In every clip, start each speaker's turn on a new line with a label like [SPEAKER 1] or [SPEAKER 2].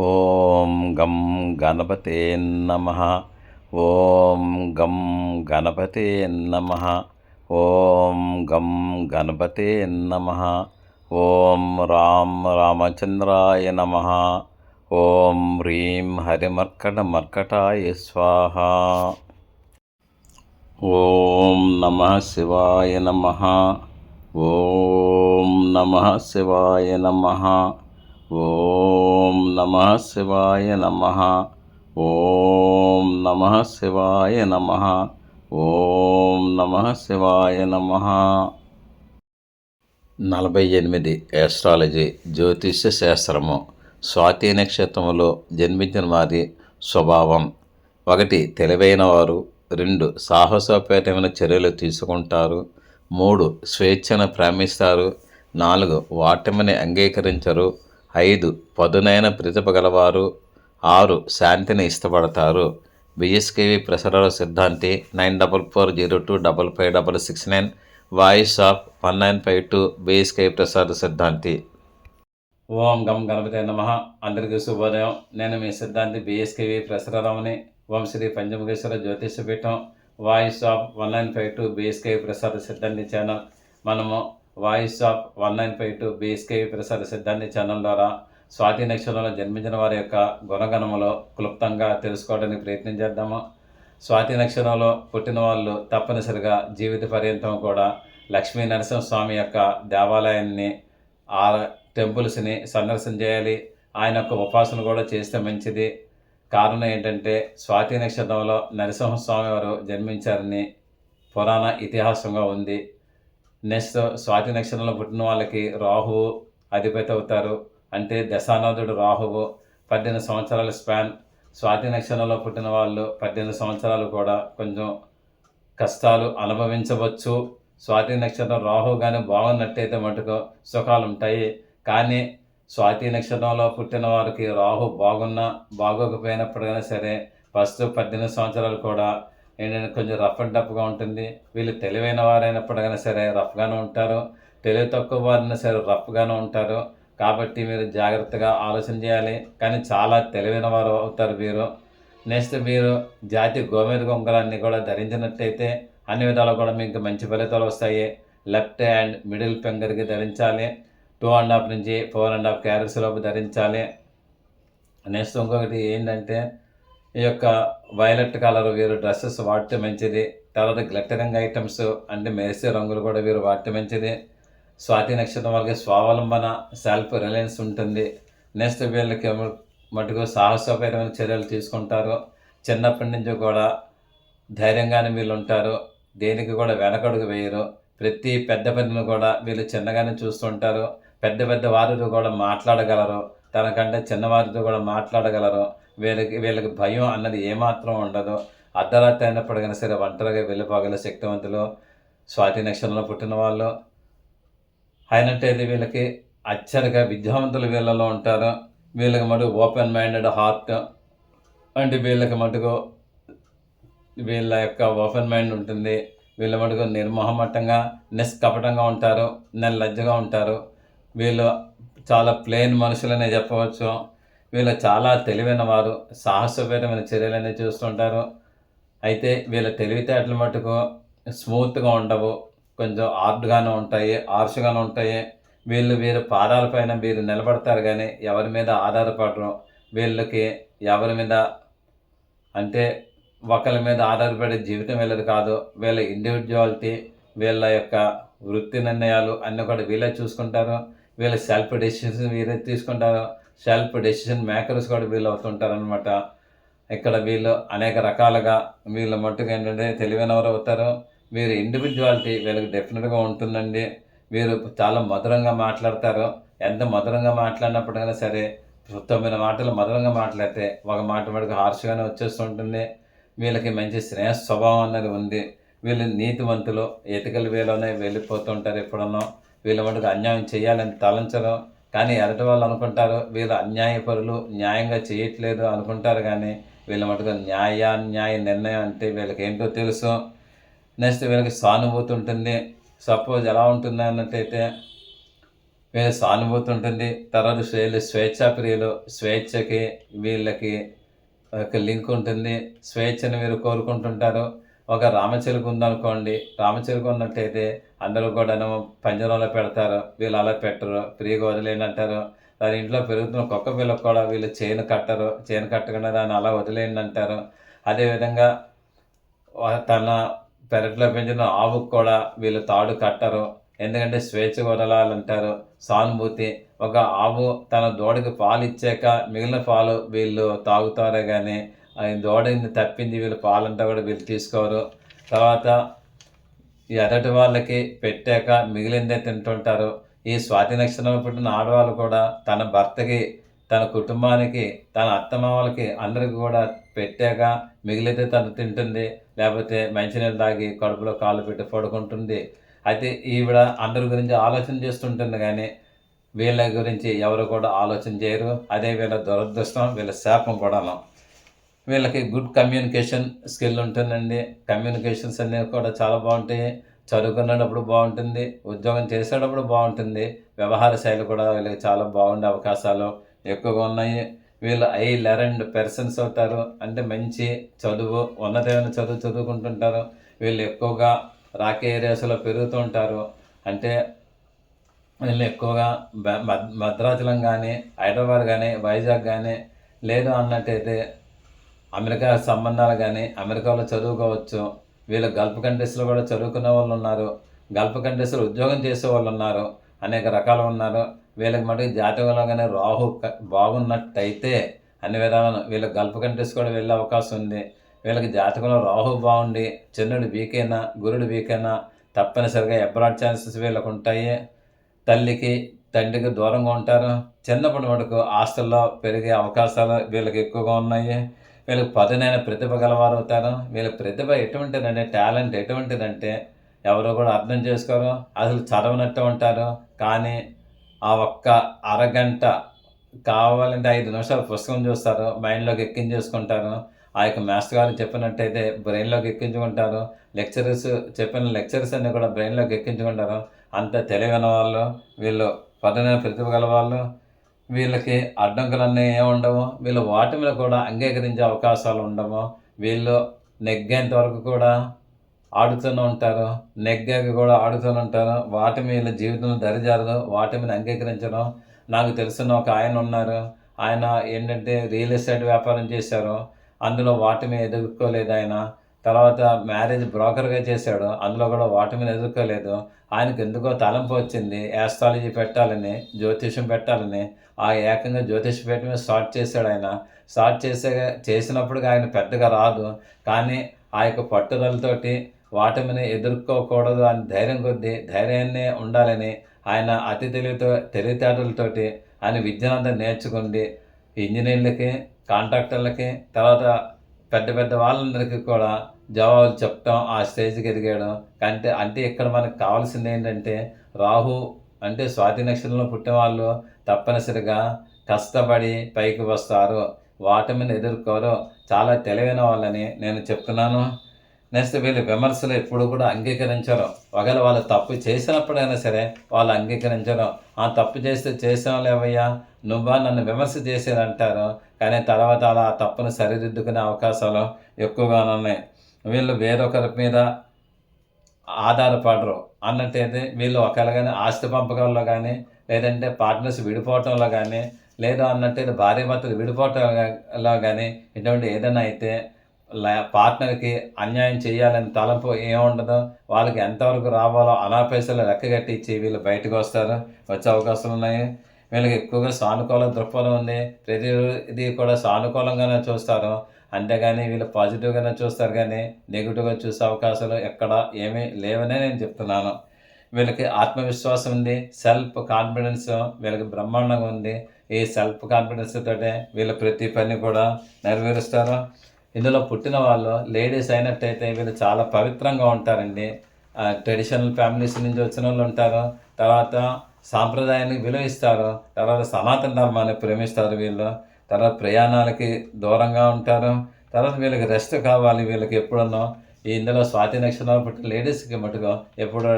[SPEAKER 1] ఓం గం గణపతే నమః. ఓం గం గణపతే నమః. ఓం గం గణపతే నమః. ఓం రాం రామచంద్రాయ నమః. ఓం హ్రీం హరిమర్కటమర్కటాయ స్వాహ. ఓం నమః శివాయ నమః. ఓం నమః శివాయ నమః. ఓం నమః శివాయ నమః. ఓం నమః శివాయ నమః. ఓం నమః శివాయ నమః. 48 ఆస్ట్రాలజీ జ్యోతిష్య శాస్త్రము. స్వాతి నక్షత్రములో జన్మించిన వారి స్వభావం: 1 తెలివైన వారు, 2 సాహసోపేతమైన చర్యలు తీసుకుంటారు, 3 స్వేచ్ఛను ప్రేమిస్తారు, 4 ఓటమిని అంగీకరించరు, 5 పదునైన ప్రతిభ గలవారు, 6 శాంతిని ఇష్టపడతారు. బిఎస్కేవి ప్రసార సిద్ధాంతి 9440255669, వాయిస్ ఆఫ్ 1952 బిఎస్కేవి ప్రసార సిద్ధాంతి. ఓం గం గణపతే నమః. అందరికీ శుభోదయం. నేను మీ సిద్ధాంతి బిఎస్కేవి ప్రసారరావుని. ఓం శ్రీ పంచముఖేశ్వర జ్యోతిష పీఠం, వాయిస్ ఆఫ్ 1952 బిఎస్కేవి ప్రసార సిద్ధాంతి ఛానల్. మనము వాయిస్ ఆఫ్ 1952 బిఎస్కేవి ప్రసార సిద్ధాంతి ఛానల్ ద్వారా స్వాతి నక్షత్రంలో జన్మించిన వారి యొక్క గుణగణములో క్లుప్తంగా తెలుసుకోవడానికి ప్రయత్నం చేద్దాము. స్వాతి నక్షత్రంలో పుట్టిన వాళ్ళు తప్పనిసరిగా జీవిత పర్యంతం కూడా లక్ష్మీ నరసింహస్వామి యొక్క దేవాలయాన్ని, ఆ టెంపుల్స్ని సందర్శన చేయాలి. ఆయన యొక్క ఉపాసన కూడా చేస్తే మంచిది. కారణం ఏంటంటే స్వాతి నక్షత్రంలో నరసింహస్వామి వారు జన్మించారని పురాణ ఇతిహాసంగా ఉంది. నెక్స్ట్ స్వాతి నక్షత్రంలో పుట్టిన వాళ్ళకి రాహువు అధిపతి అవుతారు. అంటే దశానాథుడు రాహువు 18 సంవత్సరాల స్పాన్. స్వాతి నక్షత్రంలో పుట్టిన వాళ్ళు 18 సంవత్సరాలు కూడా కొంచెం కష్టాలు అనుభవించవచ్చు. స్వాతి నక్షత్రం రాహువు కానీ బాగున్నట్టయితే మటుకు సుఖాలు ఉంటాయి. కానీ స్వాతి నక్షత్రంలో పుట్టిన వారికి రాహు బాగున్నా బాగోకపోయినప్పుడైనా సరే ఫస్ట్ 18 సంవత్సరాలు కూడా ఏంటంటే కొంచెం రఫ్ అండ్ టఫ్గా ఉంటుంది. వీళ్ళు తెలివైన వారైనప్పటికైనా సరే రఫ్గానే ఉంటారు, తెలివి తక్కువ వారైనా సరే రఫ్గానే ఉంటారు. కాబట్టి మీరు జాగ్రత్తగా ఆలోచన చేయాలి. కానీ చాలా తెలివైన వారు అవుతారు వీరు. నెక్స్ట్ మీరు జాతి గోమేద ఉంగరాన్ని కూడా ధరించినట్టయితే అన్ని విధాలు కూడా మీకు మంచి ఫలితాలు వస్తాయి. లెఫ్ట్ హ్యాండ్ మిడిల్ ఫింగర్కి ధరించాలి. 2.5 నుంచి 4.5 క్యారెట్స్ లోపు ధరించాలి. నెక్స్ట్ ఇంకొకటి ఏంటంటే ఈ యొక్క వైలెట్ కలర్ వీరు డ్రెస్సెస్ వాడితే మంచిది. తర్వాత గ్లిటరింగ్ ఐటమ్స్ అంటే మెరిసే రంగులు కూడా వీరు వాడితే మంచిది. స్వాతి నక్షత్రం వాళ్ళకి స్వావలంబన, సెల్ఫ్ రిలయన్స్ ఉంటుంది. నెక్స్ట్ వీళ్ళకి మటుకు సాహసోపేతమైన చర్యలు తీసుకుంటారు. చిన్నప్పటి నుంచి కూడా ధైర్యంగానే వీళ్ళు ఉంటారు. దేనికి కూడా వెనకడుగు వేయరు. ప్రతి పెద్ద పనిని కూడా వీళ్ళు చిన్నగానే చూస్తుంటారు. పెద్ద పెద్ద వారితో కూడా మాట్లాడగలరు, తనకంటే చిన్నవారితో కూడా మాట్లాడగలరు. వీళ్ళకి భయం అన్నది ఏమాత్రం ఉండదు. అర్ధరాత్రి అయినప్పటికైనా సరే ఒంటరిగా వెళ్ళిపోగల శక్తివంతులు స్వాతి నక్షత్రంలో పుట్టిన వాళ్ళు అయినట్టయితే వీళ్ళకి అచ్చరిగా విద్యావంతులు వీళ్ళలో ఉంటారు. వీళ్ళకి మటుకు ఓపెన్ మైండెడ్ హార్ట్ అంటే వీళ్ళకి మటుకు వీళ్ళ యొక్క ఓపెన్ మైండ్ ఉంటుంది. వీళ్ళ మటుకు నిర్మోహమట్టంగా నిష్కపటంగా ఉంటారు, నిర్లజ్జగా ఉంటారు. వీళ్ళు చాలా ప్లెయిన్ మనుషులనే చెప్పవచ్చు. వీళ్ళు చాలా తెలివైన వారు, సాహసోపేతమైన చర్యలనే చూస్తుంటారు. అయితే వీళ్ళ తెలివితేటలు మటుకు స్మూత్గా ఉండవు, కొంచెం హార్డ్గానే ఉంటాయి, హార్ష్గానే ఉంటాయి. వీరు పాదాలపైన వీరు నిలబడతారు కానీ ఎవరి మీద ఆధారపడరు. వీళ్ళకి ఎవరి మీద అంటే ఒకరి మీద ఆధారపడే జీవితం వీళ్ళది కాదు. వీళ్ళ ఇండివిజువాలిటీ, వీళ్ళ యొక్క వృత్తి నిర్ణయాలు అన్నీ కూడా వీళ్ళే చూసుకుంటారు. వీళ్ళ సెల్ఫ్ డెసిషన్స్ వీరే తీసుకుంటారు. సెల్ఫ్ డెసిషన్ మేకర్స్ కూడా వీళ్ళు అవుతుంటారు అనమాట. ఇక్కడ వీళ్ళు అనేక రకాలుగా వీళ్ళ మట్టుకు ఏంటంటే తెలివైన వారు అవుతారు. వీరు ఇండివిజువాలిటీ వీళ్ళకి డెఫినెట్గా ఉంటుందండి. వీరు చాలా మధురంగా మాట్లాడతారు. ఎంత మధురంగా మాట్లాడినప్పుడైనా సరే 9 మాటలు మధురంగా మాట్లాడితే ఒక మాట మటుకు హార్ష్గానే వచ్చేస్తుంటుంది. వీళ్ళకి మంచి స్నేహ స్వభావం అన్నది ఉంది. వీళ్ళు నీతివంతులు, ఎతికల వేలోనే వెళ్ళిపోతుంటారు. ఎప్పుడన్నా వీళ్ళ మటుకు అన్యాయం చేయాలని తలంచరు. కానీ ఎదుటి వాళ్ళు అనుకుంటారు వీళ్ళు అన్యాయపరులు, న్యాయంగా చేయట్లేదు అనుకుంటారు. కానీ వీళ్ళ మటుకు న్యాయ నిర్ణయం అంటే వీళ్ళకి ఏంటో తెలుసు. నెక్స్ట్ వీళ్ళకి సానుభూతి ఉంటుంది. సపోజ్ ఎలా ఉంటుంది అన్నట్టయితే వీళ్ళ సానుభూతి ఉంటుంది. తర్వాత వీళ్ళు స్వేచ్ఛా ప్రియులు. స్వేచ్ఛకి వీళ్ళకి ఒక లింక్ ఉంటుంది. స్వేచ్ఛను వీరు కోరుకుంటుంటారు. ఒక రామచిలుక ఉందనుకోండి, రామచిలుక ఉన్నట్టయితే అందరూ కూడాను పంజరంలో పెడతారు. వీళ్ళు అలా పెట్టరు, ఫ్రీగా వదిలేయండి అంటారు. దాని ఇంట్లో పెరుగుతున్న కుక్క పిల్లకు కూడా వీళ్ళు చైన్ కట్టరు, చైన్ కట్టకుండా దాన్ని అలా వదిలేయండి అంటారు. అదేవిధంగా తన పెరట్లో పెంచిన ఆవుకు కూడా వీళ్ళు తాడు కట్టరు. ఎందుకంటే స్వేచ్ఛ వదలాలంటారు. సానుభూతి. ఒక ఆవు తన దూడకి పాలు ఇచ్చాక మిగిలిన పాలు వీళ్ళు తాగుతారే కానీ దూడని తప్పింది వీళ్ళు పాలంతా కూడా వీళ్ళు తీసుకోరు. తర్వాత ఈ ఎదటి వాళ్ళకి పెట్టాక మిగిలిందే తింటుంటారు. ఈ స్వాతి నక్షత్రంలో పుట్టిన ఆడవాళ్ళు కూడా తన భర్తకి, తన కుటుంబానికి, తన అత్తమామలకి అందరికి కూడా పెట్టాక మిగిలితే తను తింటుంది. లేకపోతే మంచినీళ్ళు తాగి కడుపులో కాళ్ళు పెట్టి పడుకుంటుంది. అయితే ఈవిడ అందరి గురించి ఆలోచన చేస్తుంటుంది కానీ వీళ్ళ గురించి ఎవరు కూడా ఆలోచన చేయరు. అదే వీళ్ళ దురదృష్టం, వీళ్ళ శాపం కూడాను. వీళ్ళకి గుడ్ కమ్యూనికేషన్ స్కిల్ ఉంటుందండి. కమ్యూనికేషన్స్ అనేవి కూడా చాలా బాగుంటాయి. చదువుకునేటప్పుడు బాగుంటుంది, ఉద్యోగం చేసేటప్పుడు బాగుంటుంది. వ్యవహార శైలి కూడా వీళ్ళకి చాలా బాగుండే అవకాశాలు ఎక్కువగా ఉన్నాయి. వీళ్ళు లెర్న్డ్ పర్సన్స్ అవుతారు. అంటే మంచి చదువు, ఉన్నతమైన చదువు చదువుకుంటుంటారు. వీళ్ళు ఎక్కువగా రాకే ఏరియాస్లో పెరుగుతూ ఉంటారు. అంటే వీళ్ళు ఎక్కువగా భద్రాచలం కానీ, హైదరాబాద్ కానీ, వైజాగ్ కానీ, లేదు అన్నట్టయితే అమెరికా సంబంధాలు కానీ అమెరికాలో చదువుకోవచ్చు. వీళ్ళు గల్ఫ్ కంట్రీస్లో కూడా చదువుకునే వాళ్ళు ఉన్నారు. గల్ఫ్ కంట్రీస్లో ఉద్యోగం చేసే వాళ్ళు ఉన్నారు. అనేక రకాలు ఉన్నారు. వీళ్ళకి మటుకు జాతకంలో కానీ రాహు బాగున్నట్టయితే అన్ని విధాలను వీళ్ళు గల్ఫ్ కంట్రీస్ కూడా వెళ్ళే అవకాశం ఉంది. వీళ్ళకి జాతకంలో రాహు బాగుండి చంద్రుడు వీకైనా, గురుడు వీకైనా తప్పనిసరిగా అబ్రాడ్ ఛాన్సెస్ వీళ్ళకు ఉంటాయి. తల్లికి, తండ్రికి దూరంగా ఉంటారు. చిన్నప్పటి మటుకు ఆస్తుల్లో పెరిగే అవకాశాలు వీళ్ళకి ఎక్కువగా ఉన్నాయి. వీళ్ళకి పదునైన ప్రతిభ గలవారు అవుతారు. వీళ్ళ ప్రతిభ ఎటువంటిదంటే, టాలెంట్ ఎటువంటిదంటే ఎవరు కూడా అర్థం చేసుకోరు. అసలు చదవనట్టు ఉంటారు. కానీ ఆ ఒక్క అరగంట కావాలంటే 5 నిమిషాలు పుస్తకం చూస్తారు, మైండ్లోకి ఎక్కించేసుకుంటారు. ఆ యొక్క మాస్టర్ గారు చెప్పినట్టయితే బ్రెయిన్లోకి ఎక్కించుకుంటారు. చెప్పిన లెక్చర్స్ అన్నీ కూడా బ్రెయిన్లోకి ఎక్కించుకుంటారు. అంత తెలివైన వాళ్ళు వీళ్ళు, పదునైన ప్రతిభ గల వాళ్ళు. వీళ్ళకి అడ్డంకులన్నీ ఏముండవు. వీళ్ళు ఓటమిని కూడా అంగీకరించే అవకాశాలు ఉండవు. వీళ్ళు నెగ్గేంత వరకు కూడా ఆడుతూనే ఉంటారు. నెగ్గాక కూడా ఆడుతూనే ఉంటారు. ఓటమి వీళ్ళ జీవితంలో దరిజారదు. ఓటమిని అంగీకరించడం. నాకు తెలిసిన ఒక ఆయన ఉన్నారు. ఆయన ఏంటంటే రియల్ ఎస్టేట్ వ్యాపారం చేశారు. అందులో ఓటమి ఎదుర్కోలేదు ఆయన. తర్వాత మ్యారేజ్ బ్రోకర్గా చేశాడు. అందులో కూడా ఓటమిని ఎదుర్కోలేదు. ఆయనకు ఎందుకో తలంపు వచ్చింది యాస్ట్రాలజీ పెట్టాలని, జ్యోతిష్యం పెట్టాలని. ఆ ఏకంగా జ్యోతిష్య పెట్టడమే స్టార్ట్ చేశాడు ఆయన. స్టార్ట్ చేసినప్పుడు ఆయన పెద్దగా రాదు. కానీ ఆ యొక్క పట్టుదలతోటి ఓటమిని ఎదుర్కోకూడదు అని ధైర్యం కొద్దీ ధైర్యాన్నే ఉండాలని ఆయన అతి తెలివితేటలతోటి ఆయన విద్యనంతా నేర్చుకుంది. ఇంజనీర్లకి, కాంట్రాక్టర్లకి, తర్వాత పెద్ద పెద్ద వాళ్ళందరికీ కూడా జవాబులు చెప్పడం ఆ స్టేజ్కి ఎదిగాడు. అంటే ఇక్కడ మనకు కావాల్సింది ఏంటంటే రాహు అంటే స్వాతి నక్షత్రంలో పుట్టిన వాళ్ళు తప్పనిసరిగా కష్టపడి పైకి వస్తారు. ఓటమిని ఎదుర్కోరు. చాలా తెలివైన వాళ్ళని నేను చెప్తున్నాను. నెక్స్ట్ వీళ్ళు విమర్శలు ఎప్పుడు కూడా అంగీకరించరు. ఒకవేళ వాళ్ళు తప్పు చేసినప్పుడైనా సరే వాళ్ళు అంగీకరించరు. ఆ తప్పు చేసాం లేవయ్యా, నువ్వా నన్ను విమర్శ చేసేదంటారు. కానీ తర్వాత అలా ఆ తప్పును సరిదిద్దుకునే అవకాశాలు ఎక్కువగా ఉన్నాయి. వీళ్ళు వేరొకరి మీద ఆధారపడరు. అన్నట్టయితే వీళ్ళు ఒకవేళ కానీ ఆస్తి పంపకాల్లో కానీ, లేదంటే పార్ట్నర్స్ విడిపోవటంలో కానీ, లేదు అన్నట్టయితే భార్యాభర్తలు విడిపోవటంలో కానీ, ఇటువంటి ఏదైనా అయితే పార్ట్నర్కి అన్యాయం చేయాలని తలంపు ఏముండదు. వాళ్ళకి ఎంతవరకు రావాలో అనా పైసలు లెక్కగట్టి ఇచ్చి వీళ్ళు బయటకు వచ్చే అవకాశాలు ఉన్నాయి. వీళ్ళకి ఎక్కువగా సానుకూల దృక్పథం ఉంది. ప్రతిదీ కూడా సానుకూలంగానే చూస్తారు. అంతేగాని వీళ్ళు పాజిటివ్గానే చూస్తారు కానీ నెగిటివ్గా చూసే అవకాశాలు ఎక్కడ ఏమీ లేవనే నేను చెప్తున్నాను. వీళ్ళకి ఆత్మవిశ్వాసం ఉంది. సెల్ఫ్ కాన్ఫిడెన్స్ వీళ్ళకి బ్రహ్మాండంగా ఉంది. ఈ సెల్ఫ్ కాన్ఫిడెన్స్ తోటే వీళ్ళు ప్రతి పని కూడా నెరవేరుస్తారు. ఇందులో పుట్టిన వాళ్ళు లేడీస్ అయినట్టయితే వీళ్ళు చాలా పవిత్రంగా ఉంటారండి. ట్రెడిషనల్ ఫ్యామిలీస్ నుంచి వచ్చిన వాళ్ళు ఉంటారు. తర్వాత సాంప్రదాయానికి విలువ ఇస్తారు. తర్వాత సనాతన ధర్మాన్ని ప్రేమిస్తారు వీళ్ళు. తర్వాత ప్రయాణాలకి దూరంగా ఉంటారు. తర్వాత వీళ్ళకి రెస్ట్ కావాలి. వీళ్ళకి ఎప్పుడన్నా ఇందులో స్వాతి నక్షత్రంలో పుట్టిన లేడీస్కి మటుకు ఎప్పుడో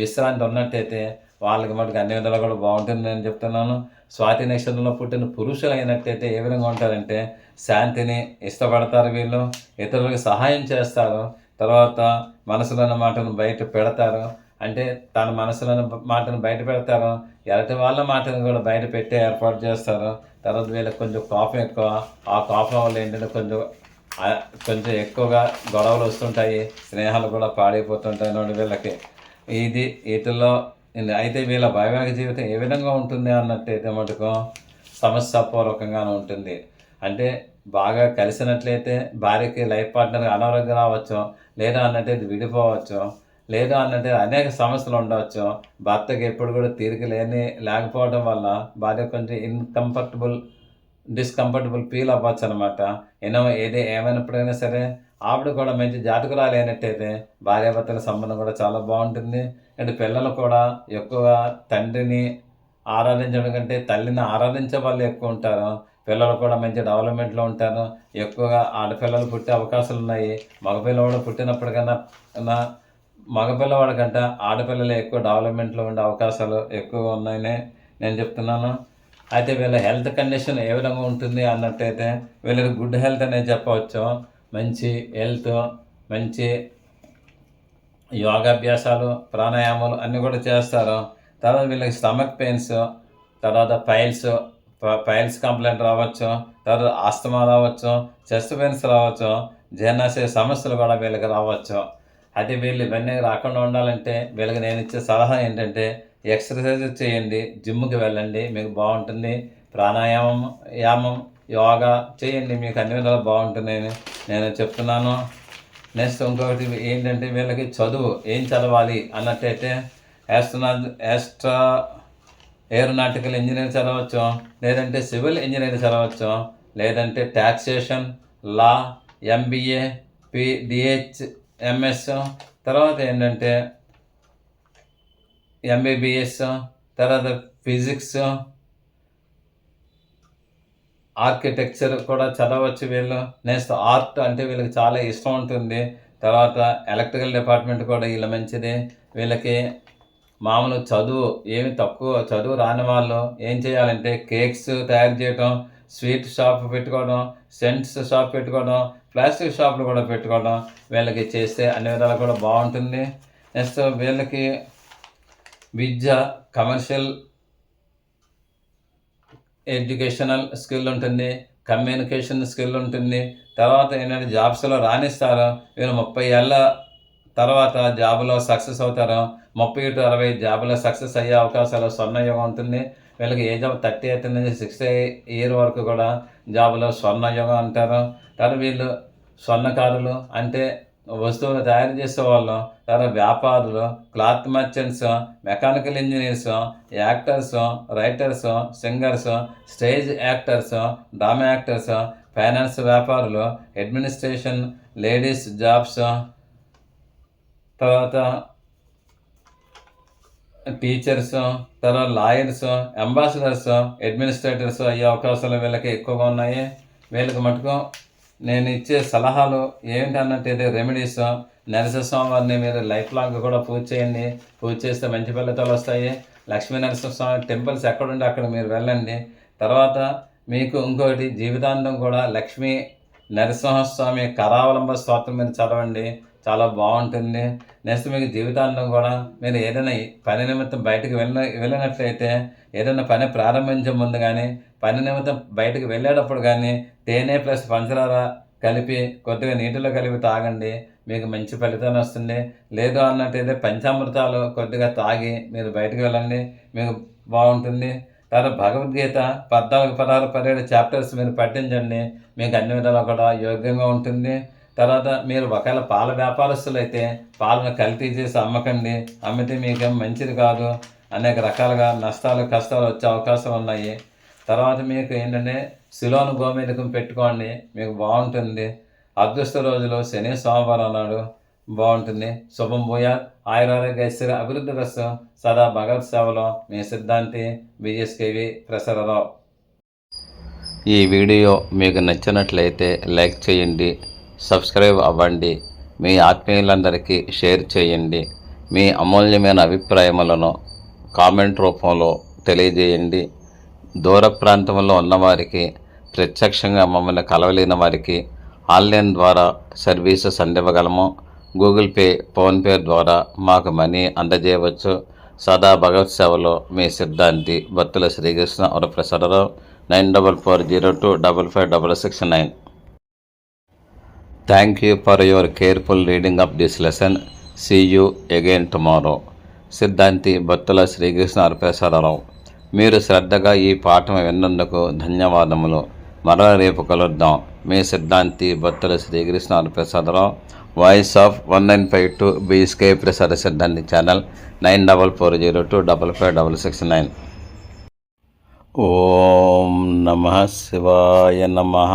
[SPEAKER 1] విశ్రాంతి ఉన్నట్టయితే వాళ్ళకి మటుకు అన్ని విధాలు కూడా బాగుంటుంది నేను చెప్తున్నాను. స్వాతి నక్షత్రంలో పుట్టిన పురుషులు అయినట్టయితే ఏ విధంగా ఉంటారంటే శాంతిని ఇష్టపడతారు, వీళ్ళు ఇతరులకు సహాయం చేస్తారు, తర్వాత మనసులోని మాటను బయట పెడతారు. అంటే తన మనసులోని మాటను బయట పెడతారు, ఎలాంటి వాళ్ళ మాటను కూడా బయట పెట్టే ఏర్పాటు చేస్తారు. తర్వాత వీళ్ళకి కొంచెం కోపం ఎక్కువ, ఆ కోపం వల్ల ఏంటంటే కొంచెం ఎక్కువగా గొడవలు వస్తుంటాయి, స్నేహాలు కూడా పాడైపోతుంటాయి నోటి వీళ్ళకి. ఇది వీటిల్లో అయితే వీళ్ళ వైవాహిక జీవితం ఏ విధంగా ఉంటుంది అన్నట్టయితే మటుకు సమస్యాపూర్వకంగానే ఉంటుంది. అంటే బాగా కలిసినట్లయితే భార్యకి లైఫ్ పార్ట్నర్ అనారోగ్యం రావచ్చు, లేదా అన్నట్టయితే విడిపోవచ్చు, లేదా అన్నట్టు అనేక సమస్యలు ఉండవచ్చు. భర్తకి ఎప్పుడు కూడా తీరిక లేకపోవడం వల్ల భార్య కొంచెం డిస్కంఫర్టబుల్ ఫీల్ అవ్వచ్చు అనమాట. ఏమైనప్పుడైనా సరే ఆవిడ కూడా మంచి జాతకురాలు అయినట్టయితే భార్యాభర్తల సంబంధం కూడా చాలా బాగుంటుంది. అండ్ పిల్లలు కూడా ఎక్కువగా తండ్రిని ఆరాధించడం కంటే తల్లిని ఆరాధించే వాళ్ళు ఎక్కువ ఉంటారు. పిల్లలు కూడా మంచి డెవలప్మెంట్లో ఉంటారు. ఎక్కువగా ఆడపిల్లలు పుట్టే అవకాశాలు ఉన్నాయి. మగపిల్లవాడు పుట్టినప్పటికన్నా మగపిల్లవాడి కంటే ఆడపిల్లలు ఎక్కువ డెవలప్మెంట్లో ఉండే అవకాశాలు ఎక్కువగా ఉన్నాయని నేను చెప్తున్నాను. అయితే వీళ్ళ హెల్త్ కండిషన్ ఏ విధంగా ఉంటుంది అన్నట్టయితే వీళ్ళకి గుడ్ హెల్త్ అనేది చెప్పవచ్చు. మంచి హెల్త్, మంచి యోగాభ్యాసాలు, ప్రాణాయామాలు అన్నీ కూడా చేస్తారు. తర్వాత వీళ్ళకి స్టమక్ పెయిన్స్, తర్వాత పైల్స్ కంప్లైంట్ రావచ్చు, తర్వాత ఆస్తమా రావచ్చు, చెస్ట్ పెయిన్స్ రావచ్చు, జీర్ణాశయ సమస్యలు కూడా వీళ్ళకి రావచ్చు. అయితే వీళ్ళు ఇవన్నీ రాకుండా ఉండాలంటే వీళ్ళకి నేను ఇచ్చే సలహా ఏంటంటే ఎక్సర్సైజ్ చేయండి, జిమ్కి వెళ్ళండి, మీకు బాగుంటుంది. యామం యోగా చేయండి, మీకు అన్ని విధాలు బాగుంటుందని నేను చెప్తున్నాను. నెక్స్ట్ ఇంకొకటి ఏంటంటే వీళ్ళకి చదువు ఏం చదవాలి అన్నట్టయితే ఏరోనాటికల్ ఇంజనీర్ చదవచ్చు, లేదంటే సివిల్ ఇంజనీర్ చదవచ్చు, లేదంటే ట్యాక్సేషన్, లా, MBA, DH/MS, తర్వాత ఏంటంటే MBBS, తర్వాత ఫిజిక్స్, ఆర్కిటెక్చర్ కూడా చదవచ్చు వీళ్ళు. నెక్స్ట్ ఆర్ట్ అంటే వీళ్ళకి చాలా ఇష్టం ఉంటుంది. తర్వాత ఎలక్ట్రికల్ డిపార్ట్మెంట్ కూడా వీళ్ళ మంచిది. వీళ్ళకి మామూలు తక్కువ చదువు రాని వాళ్ళు ఏం చేయాలంటే కేక్స్ తయారు చేయడం, స్వీట్ షాప్ పెట్టుకోవడం, సెంట్స్ షాప్ పెట్టుకోవడం, ప్లాస్టిక్ షాపులు కూడా పెట్టుకోవడం వీళ్ళకి చేస్తే అన్ని విధాలు కూడా బాగుంటుంది. నెక్స్ట్ వీళ్ళకి విద్య, కమర్షియల్ ఎడ్యుకేషనల్ స్కిల్ ఉంటుంది, కమ్యూనికేషన్ స్కిల్ ఉంటుంది. తర్వాత ఏంటంటే జాబ్స్లో రాణిస్తారు. వీళ్ళు 30 ఏళ్ళ తర్వాత జాబులో సక్సెస్ అవుతారు. 30 to 60 జాబులో సక్సెస్ అయ్యే అవకాశాలు స్వర్ణయుగం ఉంటుంది. వీళ్ళకి ఏజ్ ఆఫ్ 38 నుంచి 60 ఇయర్ వరకు కూడా జాబులో స్వర్ణయుగం అంటారు. తర్వాత వీళ్ళు స్వర్ణకారులు అంటే వస్తువులు తయారు చేసేవాళ్ళు, తర్వాత వ్యాపారులు, cloth merchants, mechanical engineers, actors, writers, singers, stage actors, drama actors, finance వ్యాపారులు, అడ్మినిస్ట్రేషన్, లేడీస్ జాబ్స్, తర్వాత టీచర్స్, తర్వాత లాయర్స్, అంబాసిడర్స్, అడ్మినిస్ట్రేటర్స్ అయ్యే అవకాశాలు వీళ్ళకి ఎక్కువగా ఉన్నాయి. వీళ్ళకి మటుకు నేను ఇచ్చే సలహాలు ఏంటన్నట్టయితే రెమెడీస్, నరసింహస్వామిని మీరు లైఫ్ లాంగ్ కూడా పూజ చేయండి. పూజ చేస్తే మంచి ఫలితాలు వస్తాయి. లక్ష్మీ నరసింహస్వామి టెంపుల్స్ ఎక్కడుంటే అక్కడ మీరు వెళ్ళండి. తర్వాత మీకు ఇంకొకటి జీవితాంతం కూడా లక్ష్మీ నరసింహస్వామి కరావలంబ స్తోత్రం మీరు చదవండి, చాలా బాగుంటుంది. నెక్స్ట్ మీకు జీవితాంతం కూడా మీరు ఏదైనా పని నిమిత్తం బయటకు వెళ్ళినట్లయితే ఏదైనా పని ప్రారంభించే ముందు కానీ పని నిమిత్తం బయటకు వెళ్ళేటప్పుడు కానీ తేనె ప్లస్ పంచదార కలిపి కొద్దిగా నీటిలో కలిపి తాగండి, మీకు మంచి ఫలితాన్ని వస్తుంది. లేదు అన్నట్టయితే పంచామృతాలు కొద్దిగా తాగి మీరు బయటకు వెళ్ళండి, మీకు బాగుంటుంది. తర్వాత భగవద్గీత 14, 16, 17 చాప్టర్స్ మీరు పఠించండి, మీకు అన్ని విధాలు కూడా యోగ్యంగా ఉంటుంది. తర్వాత మీరు ఒకవేళ పాల వ్యాపారస్తులు అయితే పాలను కల్తీ చేసి అమ్మకండి, అమ్మితే మీకేం మంచిది కాదు, అనేక రకాలుగా నష్టాలు కష్టాలు వచ్చే అవకాశం ఉన్నాయి. తర్వాత మీకు ఏంటంటే శిలోను గోమేధికం పెట్టుకోండి, మీకు బాగుంటుంది. అదృష్ట రోజులు శని, సోమవారం నాడు బాగుంటుంది. శుభం భూయాత్, ఆయురారోగ్య అభివృద్ధి రస్సు సదా భగవత్ సేవలో మీ సిద్ధాంతి BSKV ప్రసరరావు.
[SPEAKER 2] ఈ వీడియో మీకు నచ్చినట్లయితే లైక్ చేయండి, సబ్స్క్రైబ్ అవ్వండి, మీ ఆత్మీయులందరికీ షేర్ చేయండి. మీ అమూల్యమైన అభిప్రాయములను కామెంట్ రూపంలో తెలియజేయండి. దూర ప్రాంతంలో ఉన్నవారికి, ప్రత్యక్షంగా మమ్మల్ని కలవలేని వారికి ఆన్లైన్ ద్వారా సర్వీసెస్ అందివ్వగలము. గూగుల్ పే, ఫోన్పే ద్వారా మాకు మనీ అందజేయవచ్చు. సదా భగవత్ సేవలో మీ Siddhanti Battula Srikrishna Varaprasad Rao. 9440255669. Thank you for your careful reading of this lesson. See you again tomorrow. సిద్ధాంతి బత్తుల శ్రీకృష్ణ వరప్రసాదరావు. మీరు శ్రద్ధగా ఈ పాఠం విన్నందుకు ధన్యవాదములు. మరల రేపు కలుద్దాం. మీ Siddhanti Battula Srikrishna Varaprasadarao. Voice of 1952 BSK ప్రసాద సిద్ధాంతి ఛానల్ 9440255669. ఓం నమః శివాయ నమః.